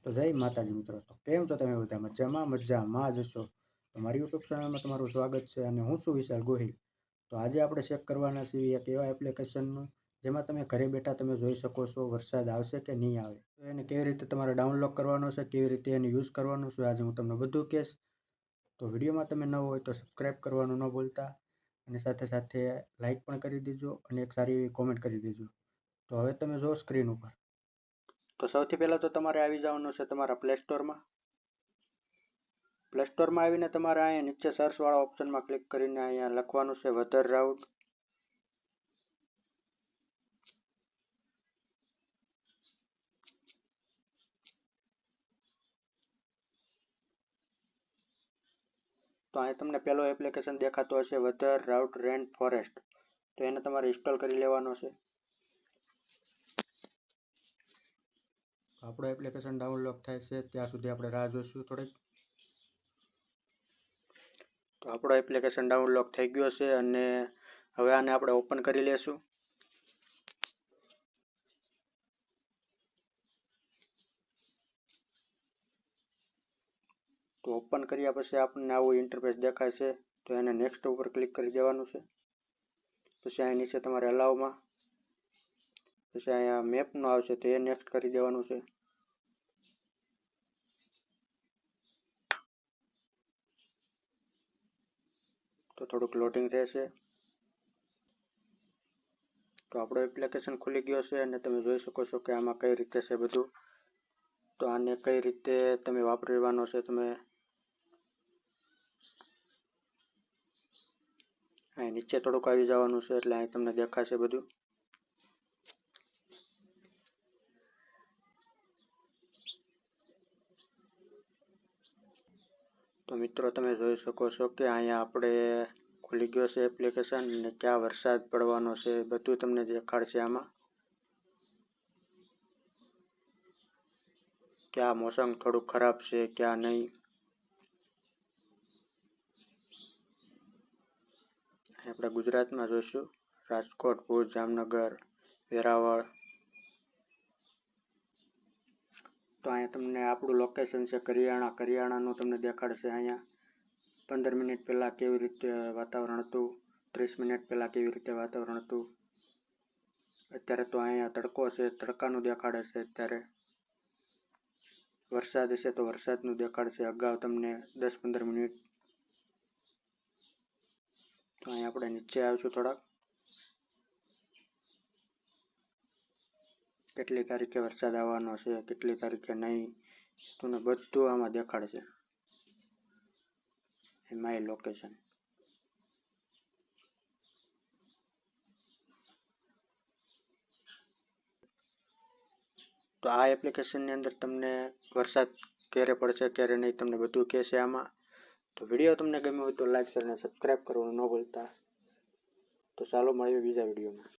તો જય માતાજી મિત્રો. તો કેમ છો તમે બધા? મજામાં જ હશો. તો મારી યુટ્યુબ ચેનલમાં તમારું સ્વાગત છે અને હું છું વિશાલ ગોહિલ. તો આજે આપણે ચેક કરવાના છીએ એક એવા એપ્લિકેશનનું જેમાં તમે ઘરે બેઠા તમે જોઈ શકો છો વરસાદ આવશે કે નહીં આવે, તો એને કેવી રીતે તમારે ડાઉનલોડ કરવાનો છે, કેવી રીતે એને યુઝ કરવાનું છે, આજે હું તમને બધું કહીશ. તો વિડીયોમાં તમે નવો હોય તો સબસ્ક્રાઈબ કરવાનું ન ભૂલતા અને સાથે સાથે લાઈક પણ કરી દેજો અને એક સારી એવી કોમેન્ટ કરી દેજો. તો હવે તમે જો સ્ક્રીન ઉપર, તો સૌથી પહેલાં તો તમારે આવી જવાનું છે તમારા પ્લે સ્ટોરમાં. પ્લે સ્ટોરમાં આવીને તમારે અહીંયા નીચે સર્ચવાળા ઓપ્શનમાં ક્લિક કરીને અહીંયા લખવાનું છે વેધર રાઉટ. તો અહીં તમને પહેલો એપ્લિકેશન દેખાતો હશે વેધર રાઉટ રેન ફોરેસ્ટ. તો એને તમારે ઇન્સ્ટોલ કરી લેવાનો છે. આપણો એપ્લિકેશન ડાઉનલોડ થાય છે ત્યાં સુધી આપણે રાહ જોઈશું થોડીક. તો આપણો એપ્લિકેશન ડાઉનલોડ થઈ ગયો છે અને હવે આને આપણે ઓપન કરી લેશું. તો ઓપન કર્યા પછી આપણને આવું ઇન્ટરફેસ દેખાય છે. તો એને નેક્સ્ટ ઉપર ક્લિક કરી દેવાનું છે. પછી અહીં નીચે તમારે અલાવમાં, પછી અહીંયા મેપનું આવશે તો એ નેક્સ્ટ કરી દેવાનું છે. તો થોડુંક લોડિંગ રહેશે. તો આપણો એપ્લિકેશન ખુલી ગયો છે અને તમે જોઈ શકો છો કે આમાં કઈ રીતે છે બધું. તો આને કઈ રીતે તમે વાપરવાનો છે, તમે અહીં નીચે થોડુંક આવી જવાનું છે એટલે અહીં તમને દેખાશે બધું. તો મિત્રો તમે જોઈ શકો છો કે અહીંયા આપણે ખુલી ગયો છે એપ્લિકેશન અને ક્યાં વરસાદ પડવાનો છે બધું તમને દેખાડશે આમાં. ક્યાં મોસમ થોડુંક ખરાબ છે ક્યાં નહીં. આપણે ગુજરાતમાં જોઈશું રાજકોટ, ભુજ, જામનગર, વેરાવળ. તો અહીંયા તમને આપણું લોકેશન છે કરિયાણાનું તમને દેખાડશે. અહીંયા 15 મિનિટ પહેલાં કેવી રીતે વાતાવરણ હતું, 30 મિનિટ પહેલાં કેવી રીતે વાતાવરણ હતું. અત્યારે તો અહીંયા તડકો છે, તડકાનું દેખાડે છે. અત્યારે વરસાદ હશે તો વરસાદનું દેખાડશે અગાઉ તમને 10-15 મિનિટ. તો અહીંયા આપણે નીચે આવીશું થોડાક. કેટલી તારીખે વરસાદ આવવાનો છે, કેટલી તારીખે નહીં, તમને બધું આમાં દેખાડશે. My location. તો આ એપ્લિકેશનની અંદર તમને વરસાદ ક્યારે પડશે ક્યારે નહીં તમને બધું કહેશે આમાં. તો વિડીયો તમને ગમ્યો હોય તો લાઈક અને સબસ્ક્રાઈબ કરવાનું ન ભૂલતા. તો ચાલો મળીએ બીજા વિડીયોમાં.